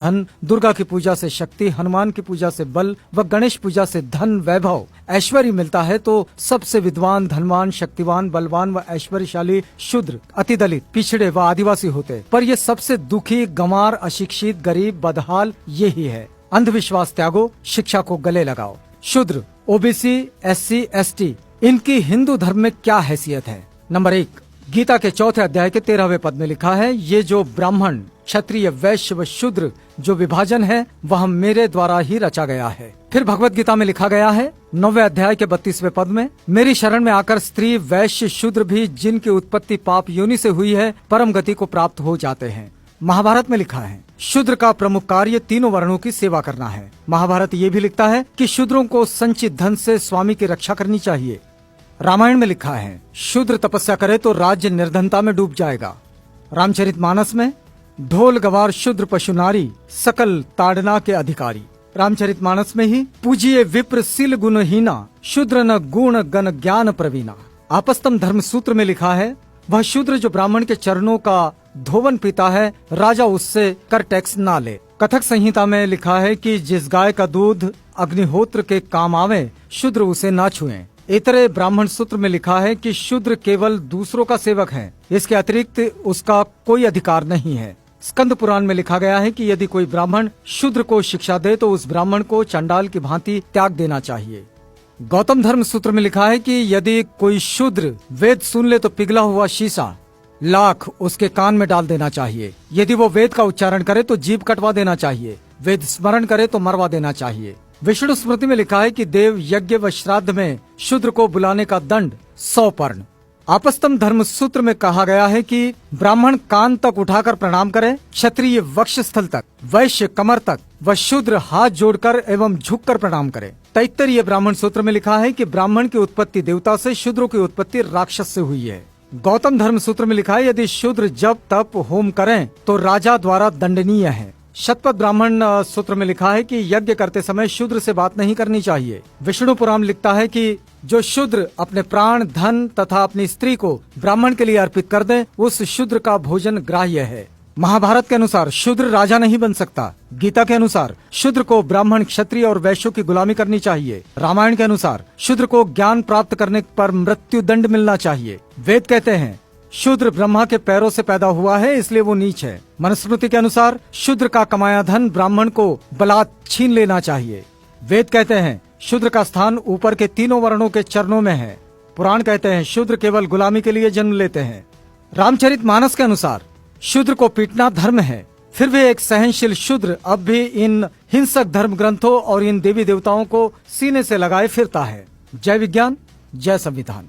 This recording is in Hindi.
धन, दुर्गा की पूजा से शक्ति, हनुमान की पूजा से बल व गणेश पूजा से धन, वैभव, ऐश्वर्य मिलता है तो सबसे विद्वान, धनवान, शक्तिवान, बलवान व ऐश्वर्यशाली शूद्र, अतिदलित, पिछड़े व आदिवासी होते। पर ये सबसे दुखी, गंवार, अशिक्षित, गरीब, बदहाल यही है। अंधविश्वास त्यागो, शिक्षा को गले लगाओ। शूद्र, ओबीसी, एससी, एसटी, इनकी हिंदू धर्म में क्या हैसियत है? नंबर 1, गीता के 4थे अध्याय के 13वें पद में लिखा है, ये जो ब्राह्मण, क्षत्रिय, वैश्य व शूद्र जो विभाजन है वह मेरे द्वारा ही रचा गया है। फिर भगवत गीता में लिखा गया है 9वें अध्याय के 32वें पद में, मेरी शरण में आकर स्त्री, वैश्य, शूद्र भी जिनकी उत्पत्ति पाप योनि से हुई है परम गति को प्राप्त हो जाते हैं। महाभारत में लिखा है शूद्र का प्रमुख कार्य तीनों वर्णों की सेवा करना है। महाभारत ये भी लिखता है कि शूद्रों को संचित धन से स्वामी की रक्षा करनी चाहिए। रामायण में लिखा है शूद्र तपस्या करे तो राज्य निर्धनता में डूब जाएगा। रामचरितमानस में ढोल गवार शूद्र पशु नारी सकल ताड़ना के अधिकारी। रामचरितमानस में ही पूजिए विप्र सील गुणहीना शूद्र न गुण गण ज्ञान प्रवीणा। आपस्तम धर्म सूत्र में लिखा है वह शूद्र जो ब्राह्मण के चरणों का धोवन पीता है राजा उससे कर टैक्स ना ले। कथक संहिता में लिखा है कि जिस गाय का दूध अग्निहोत्र के काम आवे शूद्र उसे ना छुएं। इतरे ब्राह्मण सूत्र में लिखा है कि शूद्र केवल दूसरों का सेवक है, इसके अतिरिक्त उसका कोई अधिकार नहीं है। स्कंद पुराण में लिखा गया है कि यदि कोई ब्राह्मण शूद्र को शिक्षा दे तो उस ब्राह्मण को चंडाल की भांति त्याग देना चाहिए। गौतम धर्म सूत्र में लिखा है कि यदि कोई शूद्र वेद सुन ले तो पिघला हुआ शीशा लाख उसके कान में डाल देना चाहिए। यदि वो वेद का उच्चारण करे तो जीभ कटवा देना चाहिए। वेद स्मरण करे तो मरवा देना चाहिए। विष्णु स्मृति में लिखा है कि देव यज्ञ व श्राद्ध में शूद्र को बुलाने का दंड 100 पर्ण। आपस्तम धर्म सूत्र में कहा गया है कि ब्राह्मण कान तक उठाकर प्रणाम करे, क्षत्रिय वक्षस्थल तक, वैश्य कमर तक व शूद्र हाथ जोड़कर एवं झुककर प्रणाम करे। तैत्तरीय ब्राह्मण सूत्र में लिखा है कि ब्राह्मण की उत्पत्ति देवता से, शूद्रों की उत्पत्ति राक्षस से हुई है। गौतम धर्म सूत्र में लिखा है यदि शूद्र जब तप होम करें तो राजा द्वारा दंडनीय है। शतपथ ब्राह्मण सूत्र में लिखा है कि यज्ञ करते समय शूद्र से बात नहीं करनी चाहिए। विष्णु पुराण लिखता है कि जो शूद्र अपने प्राण, धन तथा अपनी स्त्री को ब्राह्मण के लिए अर्पित कर दे उस शूद्र का भोजन ग्राह्य है। महाभारत के अनुसार शूद्र राजा नहीं बन सकता। गीता के अनुसार शूद्र को ब्राह्मण, क्षत्रिय और वैश्यों की गुलामी करनी चाहिए। रामायण के अनुसार शूद्र को ज्ञान प्राप्त करने पर मृत्यु दंड मिलना चाहिए। वेद कहते हैं शूद्र ब्रह्मा के पैरों से पैदा हुआ है इसलिए वो नीच है। मनुस्मृति के अनुसार शूद्र का कमाया धन ब्राह्मण को बलात् छीन लेना चाहिए। वेद कहते हैं शूद्र का स्थान ऊपर के तीनों वर्णों के चरणों में है। पुराण कहते हैं शूद्र केवल गुलामी के लिए जन्म लेते हैं। रामचरितमानस के अनुसार शूद्र को पीटना धर्म है। फिर भी एक सहनशील शूद्र अब भी इन हिंसक धर्म ग्रंथों और इन देवी देवताओं को सीने से लगाए फिरता है। जय विज्ञान, जय संविधान।